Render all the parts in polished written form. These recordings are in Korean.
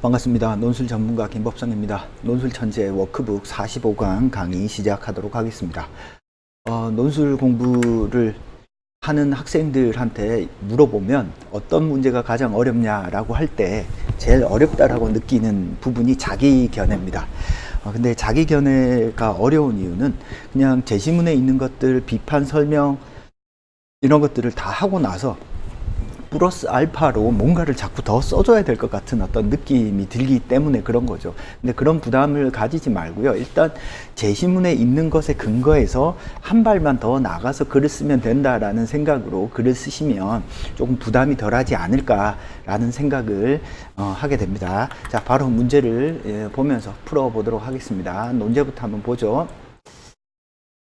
반갑습니다. 논술 전문가 김법성입니다. 논술 천재 워크북 45강 강의 시작하도록 하겠습니다. 논술 공부를 하는 학생들한테 물어보면 어떤 문제가 가장 어렵냐라고 할 때 제일 어렵다라고 느끼는 부분이 자기 견해입니다. 근데 자기 견해가 어려운 이유는 그냥 제시문에 있는 것들, 비판, 설명 이런 것들을 다 하고 나서 플러스 알파로 뭔가를 자꾸 더 써줘야 될 것 같은 어떤 느낌이 들기 때문에 그런 거죠. 근데 그런 부담을 가지지 말고요. 일단 제시문에 있는 것에 근거해서 한 발만 더 나가서 글을 쓰면 된다라는 생각으로 글을 쓰시면 조금 부담이 덜하지 않을까라는 생각을 하게 됩니다. 자, 바로 문제를 보면서 풀어보도록 하겠습니다. 논제부터 한번 보죠.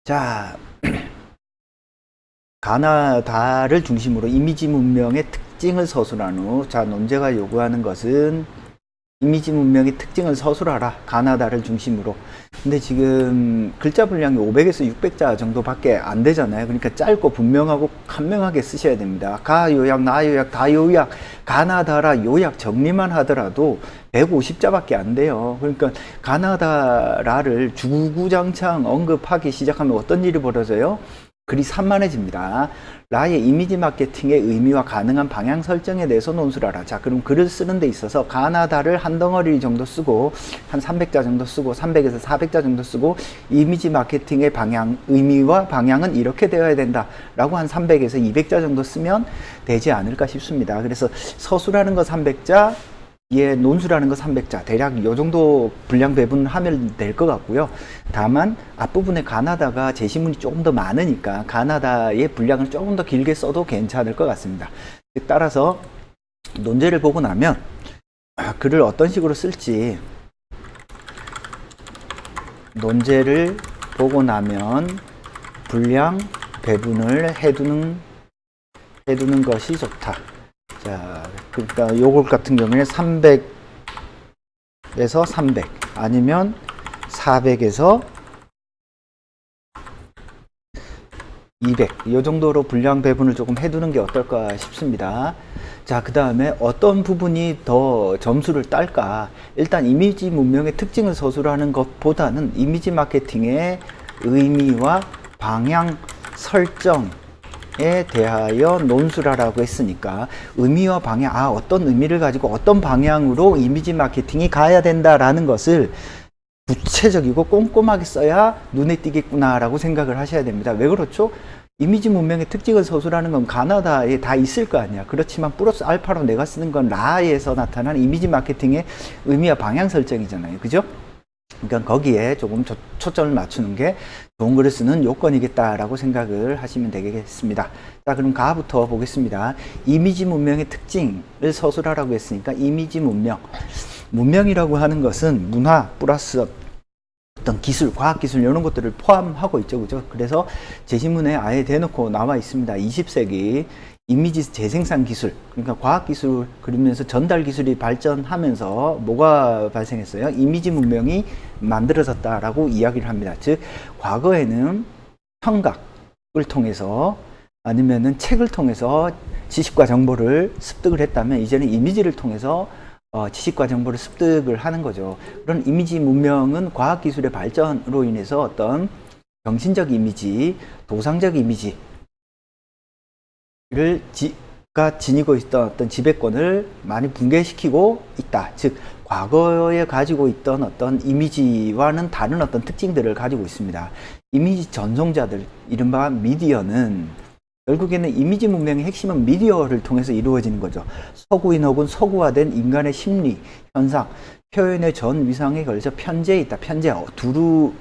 자, 가나다를 중심으로 이미지 문명의 특징을 서술한 후, 자, 논제가 요구하는 것은 이미지 문명의 특징을 서술하라. 가나다를 중심으로. 근데 지금 글자 분량이 500에서 600자 정도밖에 안 되잖아요. 그러니까 짧고 분명하고 간명하게 쓰셔야 됩니다. 가 요약, 나 요약, 다 요약, 가나다라 요약 정리만 하더라도 150자밖에 안 돼요. 그러니까 가나다라를 주구장창 언급하기 시작하면 어떤 일이 벌어져요? 글이 산만해집니다. 라의 이미지 마케팅의 의미와 가능한 방향 설정에 대해서 논술하라. 자, 그럼 글을 쓰는 데 있어서 가나다를 한 덩어리 정도 쓰고 한 300자 정도 쓰고 300에서 400자 정도 쓰고 이미지 마케팅의 방향, 의미와 방향은 이렇게 되어야 된다 라고 한 300에서 200자 정도 쓰면 되지 않을까 싶습니다. 그래서 서술하는 거 300자, 예, 논술하는 거 300자, 대략 이 정도 분량 배분하면 될 것 같고요. 다만 앞부분에 가나다가 제시문이 조금 더 많으니까 가나다의 분량을 조금 더 길게 써도 괜찮을 것 같습니다. 따라서 논제를 보고 나면 글을 어떤 식으로 쓸지, 논제를 보고 나면 분량 배분을 해두는 것이 좋다. 자, 그러니까 요것 같은 경우에 300에서 300 아니면 400에서 200 이 정도로 분량 배분을 조금 해두는 게 어떨까 싶습니다. 자, 그 다음에 어떤 부분이 더 점수를 딸까? 일단 이미지 문명의 특징을 서술하는 것보다는 이미지 마케팅의 의미와 방향 설정 에 대하여 논술하라고 했으니까 의미와 방향, 어떤 의미를 가지고 어떤 방향으로 이미지 마케팅이 가야 된다라는 것을 구체적이고 꼼꼼하게 써야 눈에 띄겠구나 라고 생각을 하셔야 됩니다. 왜 그렇죠? 이미지 문명의 특징을 서술하는 건 가나다에 다 있을 거 아니야. 그렇지만 플러스 알파로 내가 쓰는 건 라에서 나타나는 이미지 마케팅의 의미와 방향 설정이잖아요. 그죠? 그러니까 거기에 조금 초점을 맞추는 게 좋은 글을 쓰는 요건이겠다라고 생각을 하시면 되겠습니다. 자, 그럼 가부터 보겠습니다. 이미지 문명의 특징을 서술하라고 했으니까 이미지 문명. 문명이라고 하는 것은 문화 플러스 어떤 기술, 과학기술 이런 것들을 포함하고 있죠. 그죠? 그래서 제시문에 아예 대놓고 나와 있습니다. 20세기 이미지 재생산 기술, 그러니까 과학기술 그리면서 전달 기술이 발전하면서 뭐가 발생했어요? 이미지 문명이 만들어졌다라고 이야기를 합니다. 즉, 과거에는 청각을 통해서 아니면은 책을 통해서 지식과 정보를 습득을 했다면 이제는 이미지를 통해서 지식과 정보를 습득을 하는 거죠. 그런 이미지 문명은 과학기술의 발전으로 인해서 어떤 정신적 이미지, 도상적 이미지 가 지니고 있던 어떤 지배권을 많이 붕괴시키고 있다. 즉, 과거에 가지고 있던 어떤 이미지와는 다른 어떤 특징들을 가지고 있습니다. 이미지 전송자들, 이른바 미디어는 결국에는 이미지 문명의 핵심은 미디어를 통해서 이루어지는 거죠. 서구인 혹은 서구화된 인간의 심리, 현상, 표현의 전 위상에 걸쳐 편재에 있다. 편재, 두루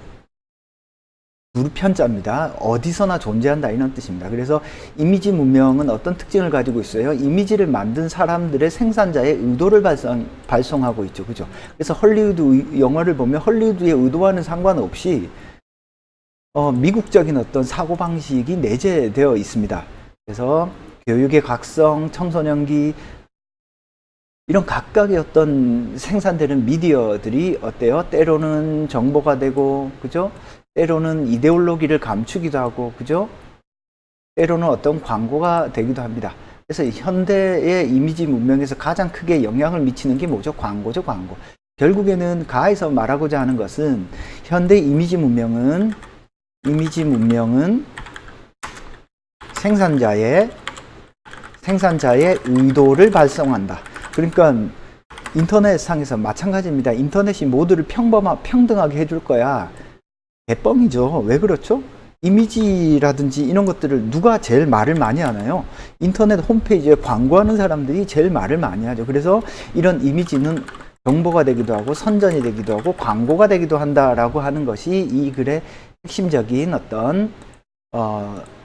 편자입니다. 어디서나 존재한다 이런 뜻입니다. 그래서 이미지 문명은 어떤 특징을 가지고 있어요? 이미지를 만든 사람들의 생산자의 의도를 발송하고 있죠. 그죠? 그래서 헐리우드 영화를 보면 헐리우드의 의도와는 상관없이 미국적인 어떤 사고방식이 내재되어 있습니다. 그래서 교육의 각성, 청소년기 이런 각각의 어떤 생산되는 미디어들이 어때요? 때로는 정보가 되고, 그죠? 때로는 이데올로기를 감추기도 하고, 그죠? 때로는 어떤 광고가 되기도 합니다. 그래서 현대의 이미지 문명에서 가장 크게 영향을 미치는 게 뭐죠? 광고죠, 광고. 결국에는 가에서 말하고자 하는 것은 현대 이미지 문명은 생산자의 의도를 발송한다. 그러니까 인터넷상에서 마찬가지입니다. 인터넷이 모두를 평등하게 해줄 거야. 개뻥이죠. 왜 그렇죠? 이미지라든지 이런 것들을 누가 제일 말을 많이 하나요? 인터넷 홈페이지에 광고하는 사람들이 제일 말을 많이 하죠. 그래서 이런 이미지는 정보가 되기도 하고 선전이 되기도 하고 광고가 되기도 한다라고 하는 것이 이 글의 핵심적인 어떤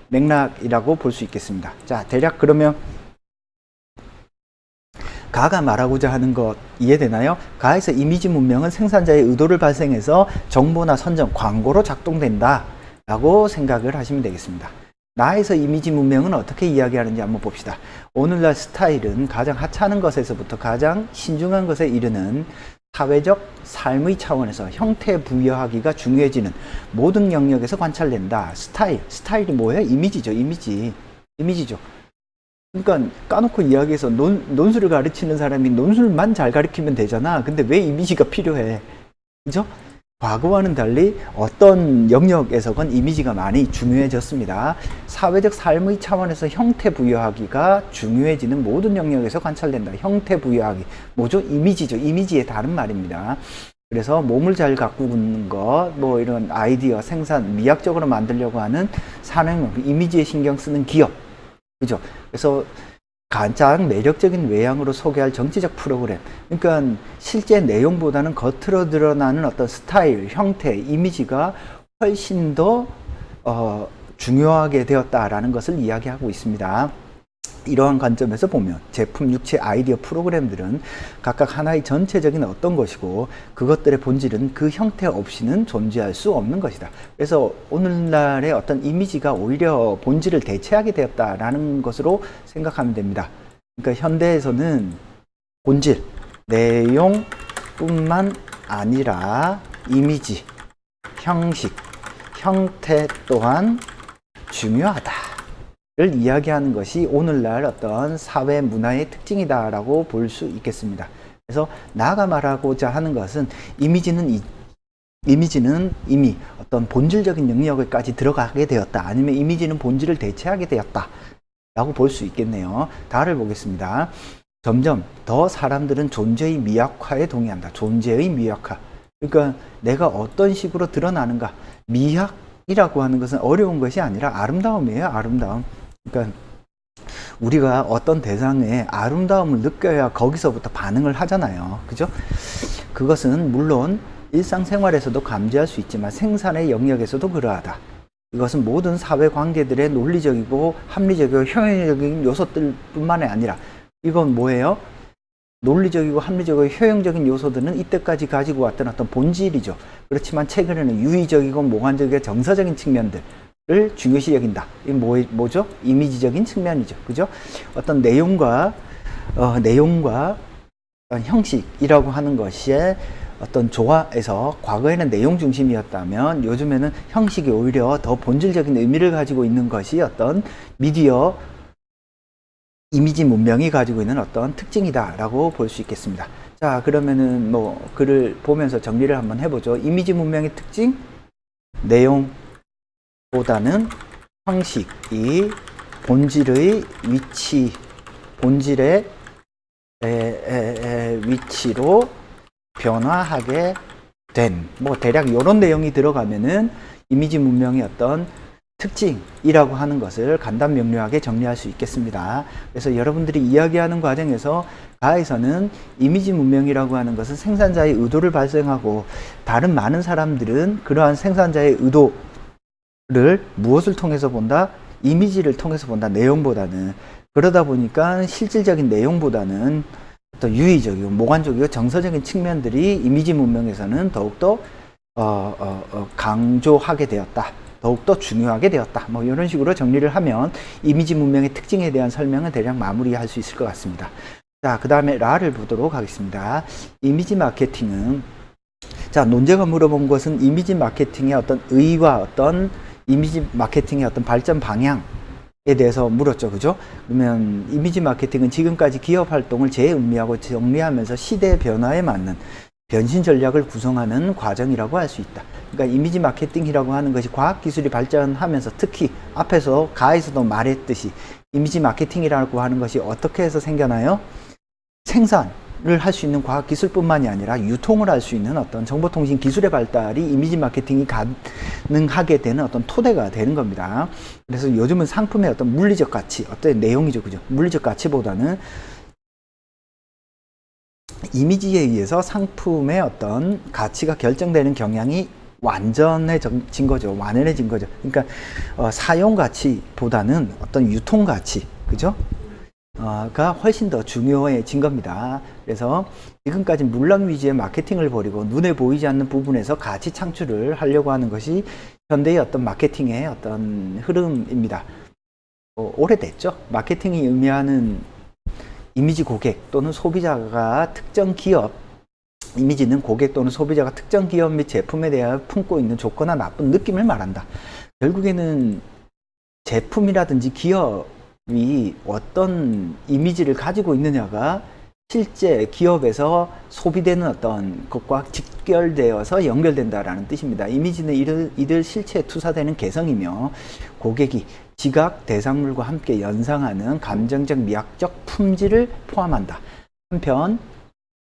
맥락이라고 볼 수 있겠습니다. 자, 대략 그러면 가가 말하고자 하는 것 이해되나요? 가에서 이미지 문명은 생산자의 의도를 발생해서 정보나 선전, 광고로 작동된다 라고 생각을 하시면 되겠습니다. 나에서 이미지 문명은 어떻게 이야기하는지 한번 봅시다. 오늘날 스타일은 가장 하찮은 것에서부터 가장 신중한 것에 이르는 사회적 삶의 차원에서 형태 부여하기가 중요해지는 모든 영역에서 관찰된다. 스타일이 뭐예요? 이미지죠. 그러니까 까놓고 이야기해서 논술을 가르치는 사람이 논술만 잘 가르치면 되잖아. 근데 왜 이미지가 필요해? 그죠? 과거와는 달리 어떤 영역에서건 이미지가 많이 중요해졌습니다. 사회적 삶의 차원에서 형태 부여하기가 중요해지는 모든 영역에서 관찰된다. 형태 부여하기. 뭐죠? 이미지죠. 이미지의 다른 말입니다. 그래서 몸을 잘 가꾸는 것, 뭐 이런 아이디어, 생산, 미학적으로 만들려고 하는 산업, 이미지에 신경 쓰는 기업. 그죠? 그래서 가장 매력적인 외양으로 소개할 정치적 프로그램. 그러니까 실제 내용보다는 겉으로 드러나는 어떤 스타일, 형태, 이미지가 훨씬 더 중요하게 되었다라는 것을 이야기하고 있습니다. 이러한 관점에서 보면 제품, 육체, 아이디어, 프로그램들은 각각 하나의 전체적인 어떤 것이고 그것들의 본질은 그 형태 없이는 존재할 수 없는 것이다. 그래서 오늘날의 어떤 이미지가 오히려 본질을 대체하게 되었다라는 것으로 생각하면 됩니다. 그러니까 현대에서는 본질, 내용뿐만 아니라 이미지, 형식, 형태 또한 중요하다. 를 이야기하는 것이 오늘날 어떤 사회 문화의 특징이다라고 볼 수 있겠습니다. 그래서 나가 말하고자 하는 것은 이미지는 이미 어떤 본질적인 영역에까지 들어가게 되었다. 아니면 이미지는 본질을 대체하게 되었다. 라고 볼 수 있겠네요. 다를 보겠습니다. 점점 더 사람들은 존재의 미학화에 동의한다. 존재의 미학화. 그러니까 내가 어떤 식으로 드러나는가. 미학이라고 하는 것은 어려운 것이 아니라 아름다움이에요. 아름다움. 그러니까 우리가 어떤 대상의 아름다움을 느껴야 거기서부터 반응을 하잖아요. 그죠? 그것은 물론 일상생활에서도 감지할 수 있지만 생산의 영역에서도 그러하다. 이것은 모든 사회 관계들의 논리적이고 합리적이고 효용적인 요소들뿐만이 아니라 이건 뭐예요? 논리적이고 합리적이고 효용적인 요소들은 이때까지 가지고 왔던 어떤 본질이죠. 그렇지만 최근에는 유의적이고 몽환적이고 정서적인 측면들 를 중요시 여긴다. 이게 뭐죠? 이미지적인 측면이죠. 그죠? 어떤 내용과 형식이라고 하는 것이 어떤 조화에서 과거에는 내용 중심이었다면 요즘에는 형식이 오히려 더 본질적인 의미를 가지고 있는 것이 어떤 미디어 이미지 문명이 가지고 있는 어떤 특징이다라고 볼 수 있겠습니다. 자, 그러면은 뭐 글을 보면서 정리를 한번 해보죠. 이미지 문명의 특징, 내용 보다는 형식이 본질의 위치로 변화하게 된, 뭐 대략 이런 내용이 들어가면은 이미지 문명의 어떤 특징이라고 하는 것을 간단 명료하게 정리할 수 있겠습니다. 그래서 여러분들이 이야기하는 과정에서 가에서는 이미지 문명이라고 하는 것은 생산자의 의도를 발생하고 다른 많은 사람들은 그러한 생산자의 의도 를 무엇을 통해서 본다? 이미지를 통해서 본다. 내용보다는. 그러다 보니까 실질적인 내용보다는 어떤 유의적이고 몽환적이고 정서적인 측면들이 이미지 문명에서는 더욱더 강조하게 되었다. 더욱더 중요하게 되었다. 뭐 이런 식으로 정리를 하면 이미지 문명의 특징에 대한 설명은 대략 마무리할 수 있을 것 같습니다. 자, 그 다음에 라를 보도록 하겠습니다. 이미지 마케팅은 자, 논제가 물어본 것은 이미지 마케팅의 어떤 의의와 어떤 이미지 마케팅의 어떤 발전 방향 대해서 물었죠. 그죠? 그러면 이미지 마케팅은 지금까지 기업 활동을 재음미하고 정리하면서 시대 변화에 맞는 변신 전략을 구성하는 과정이라고 할 수 있다. 그러니까 이미지 마케팅이라고 하는 것이 과학기술이 발전하면서 특히 앞에서 가에서도 말했듯이 이미지 마케팅이라고 하는 것이 어떻게 해서 생겨나요? 생산을 할 수 있는 과학기술뿐만이 아니라 유통을 할 수 있는 어떤 정보통신 기술의 발달이 이미지 마케팅이 가능하게 되는 어떤 토대가 되는 겁니다. 그래서 요즘은 상품의 어떤 물리적 가치, 어떤 내용이죠. 그죠? 물리적 가치보다는 이미지에 의해서 상품의 어떤 가치가 결정되는 경향이 완전해진 거죠. 완연해진 거죠. 그러니까 사용 가치보다는 어떤 유통 가치, 그죠? 가 훨씬 더 중요해진 겁니다. 그래서 지금까지 물론 위주의 마케팅을 벌이고 눈에 보이지 않는 부분에서 가치 창출을 하려고 하는 것이 현대의 어떤 마케팅의 어떤 흐름입니다. 오래됐죠. 마케팅이 의미하는 이미지 고객 또는 소비자가 특정 기업, 이미지는 고객 또는 소비자가 특정 기업 및 제품에 대하여 품고 있는 좋거나 나쁜 느낌을 말한다. 결국에는 제품이라든지 기업이 어떤 이미지를 가지고 있느냐가 실제 기업에서 소비되는 어떤 것과 직결되어서 연결된다라는 뜻입니다. 이미지는 이들 실체에 투사되는 개성이며 고객이 지각 대상물과 함께 연상하는 감정적 미학적 품질을 포함한다. 한편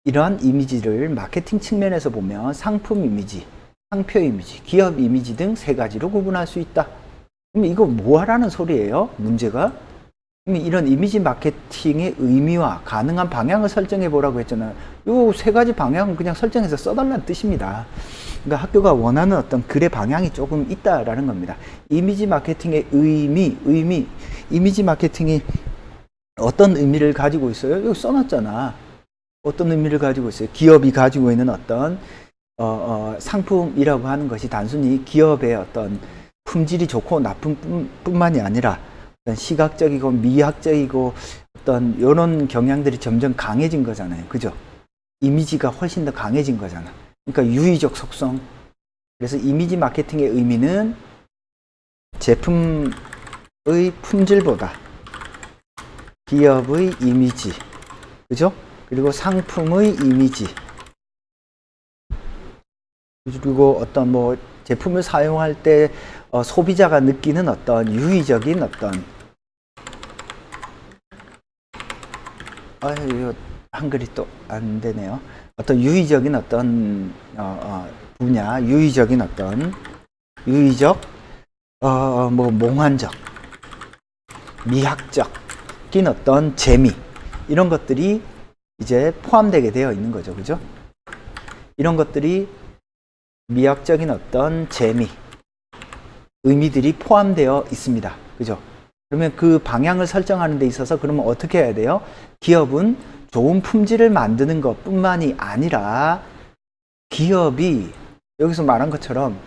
이러한 이미지를 마케팅 측면에서 보면 상품 이미지, 상표 이미지, 기업 이미지 등 세 가지로 구분할 수 있다. 그럼 이거 뭐 하라는 소리예요? 문제가? 그럼 이런 이미지 마케팅의 의미와 가능한 방향을 설정해 보라고 했잖아요. 이 세 가지 방향은 그냥 설정해서 써달라는 뜻입니다. 그러니까 학교가 원하는 어떤 글의 방향이 조금 있다라는 겁니다. 이미지 마케팅의 이미지 마케팅이 어떤 의미를 가지고 있어요? 여기 써놨잖아. 어떤 의미를 가지고 있어요? 기업이 가지고 있는 어떤 상품이라고 하는 것이 단순히 기업의 어떤 품질이 좋고 나쁜 뿐만이 아니라 어떤 시각적이고 미학적이고 어떤 이런 경향들이 점점 강해진 거잖아요. 그죠? 이미지가 훨씬 더 강해진 거잖아. 그러니까 유의적 속성. 그래서 이미지 마케팅의 의미는 제품의 품질보다 기업의 이미지, 그죠? 그리고 상품의 이미지, 그리고 어떤 뭐 제품을 사용할 때 소비자가 느끼는 어떤 유의적인 어떤 이거 한글이 또 안 되네요. 어떤 유의적인 어떤 분야, 유의적인 어떤 유의적 뭐 몽환적, 미학적인 어떤 재미 이런 것들이 이제 포함되게 되어 있는 거죠. 그죠? 이런 것들이 미학적인 어떤 재미, 의미들이 포함되어 있습니다. 그죠? 그러면 그 방향을 설정하는 데 있어서 그러면 어떻게 해야 돼요? 기업은 좋은 품질을 만드는 것 뿐만이 아니라 기업이 여기서 말한 것처럼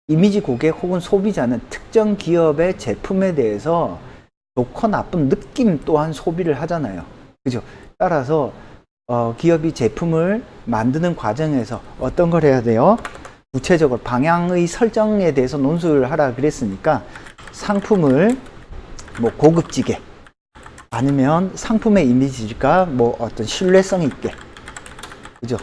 이미지 고객 혹은 소비자는 특정 기업의 제품에 대해서 좋고 나쁜 느낌 또한 소비를 하잖아요. 그죠? 따라서 기업이 제품을 만드는 과정에서 어떤 걸 해야 돼요? 구체적으로 방향의 설정에 대해서 논술을 하라 그랬으니까 상품을 뭐 고급지게 아니면 상품의 이미지가 뭐 어떤 신뢰성 있게, 그죠?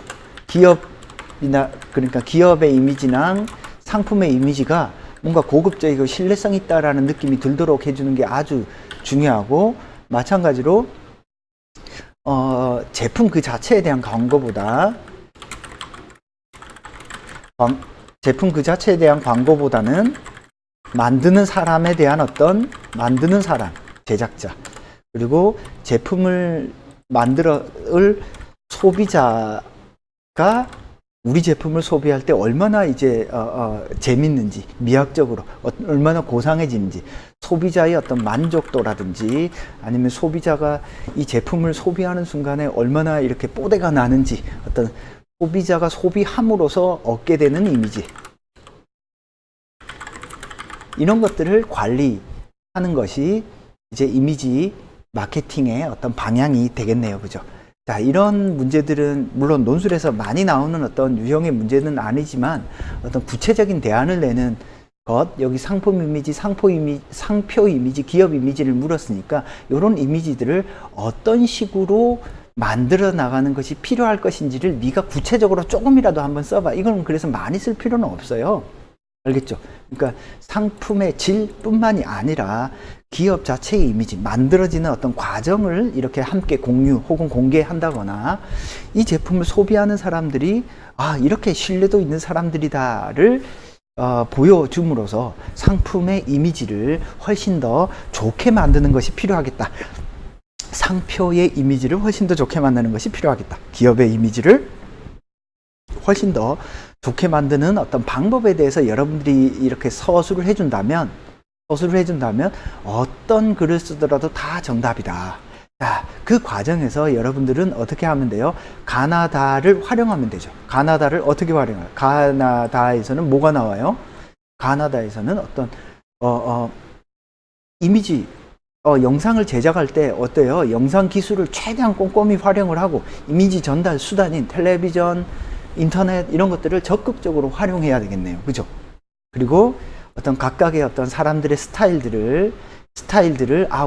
기업이나 그러니까 기업의 이미지랑 상품의 이미지가 뭔가 고급적이고 신뢰성 있다라는 느낌이 들도록 해주는 게 아주 중요하고, 마찬가지로 제품 그 자체에 대한 광고보다 제품 그 자체에 대한 광고보다는 만드는 사람에 대한 어떤 만드는 사람, 제작자, 그리고 제품을 만들어을 소비자가 우리 제품을 소비할 때 얼마나 이제 재밌는지, 미학적으로 얼마나 고상해지는지, 소비자의 어떤 만족도라든지 아니면 소비자가 이 제품을 소비하는 순간에 얼마나 이렇게 뽀대가 나는지, 어떤 소비자가 소비함으로써 얻게 되는 이미지, 이런 것들을 관리하는 것이 이제 이미지 마케팅의 어떤 방향이 되겠네요. 그죠? 자, 이런 문제들은 물론 논술에서 많이 나오는 어떤 유형의 문제는 아니지만 어떤 구체적인 대안을 내는 여기 상품 이미지, 상표 이미지, 기업 이미지를 물었으니까 이런 이미지들을 어떤 식으로 만들어 나가는 것이 필요할 것인지를 네가 구체적으로 조금이라도 한번 써봐. 이건 그래서 많이 쓸 필요는 없어요. 알겠죠? 그러니까 상품의 질뿐만이 아니라 기업 자체의 이미지, 만들어지는 어떤 과정을 이렇게 함께 공유 혹은 공개한다거나 이 제품을 소비하는 사람들이 이렇게 신뢰도 있는 사람들이다를 보여줌으로써 상품의 이미지를 훨씬 더 좋게 만드는 것이 필요하겠다. 상표의 이미지를 훨씬 더 좋게 만드는 것이 필요하겠다. 기업의 이미지를 훨씬 더 좋게 만드는 어떤 방법에 대해서 여러분들이 이렇게 서술을 해준다면 어떤 글을 쓰더라도 다 정답이다. 자, 그 과정에서 여러분들은 어떻게 하면 돼요? 가나다를 활용하면 되죠. 가나다를 어떻게 활용해요? 가나다에서는 뭐가 나와요? 가나다에서는 어떤 이미지 영상을 제작할 때 어때요? 영상 기술을 최대한 꼼꼼히 활용을 하고 이미지 전달 수단인 텔레비전, 인터넷 이런 것들을 적극적으로 활용해야 되겠네요. 그죠? 그리고 어떤 각각의 어떤 사람들의 스타일들을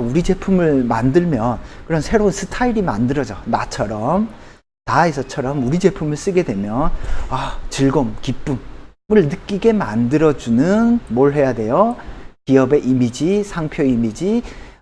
우리 제품을 만들면 그런 새로운 스타일이 만들어져. 나처럼 다이소처럼 우리 제품을 쓰게 되면 즐거움, 기쁨을 느끼게 만들어주는 뭘 해야 돼요? 기업의 이미지, 상표 이미지,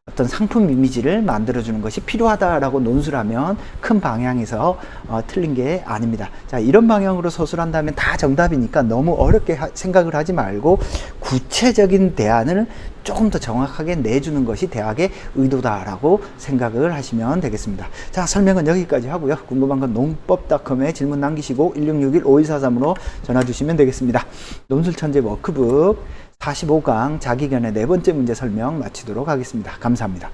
어떤 상품 이미지를 만들어주는 것이 필요하다라고 논술을 하면 큰 방향에서 틀린 게 아닙니다. 자, 이런 방향으로 서술한다면 다 정답이니까 너무 어렵게 생각을 하지 말고 구체적인 대안을 조금 더 정확하게 내주는 것이 대학의 의도다라고 생각을 하시면 되겠습니다. 자, 설명은 여기까지 하고요. 궁금한 건 농법닷컴에 질문 남기시고 1661-5143으로 전화 주시면 되겠습니다. 논술천재 워크북 45강 자기견의 네 번째 문제 설명 마치도록 하겠습니다. 감사합니다.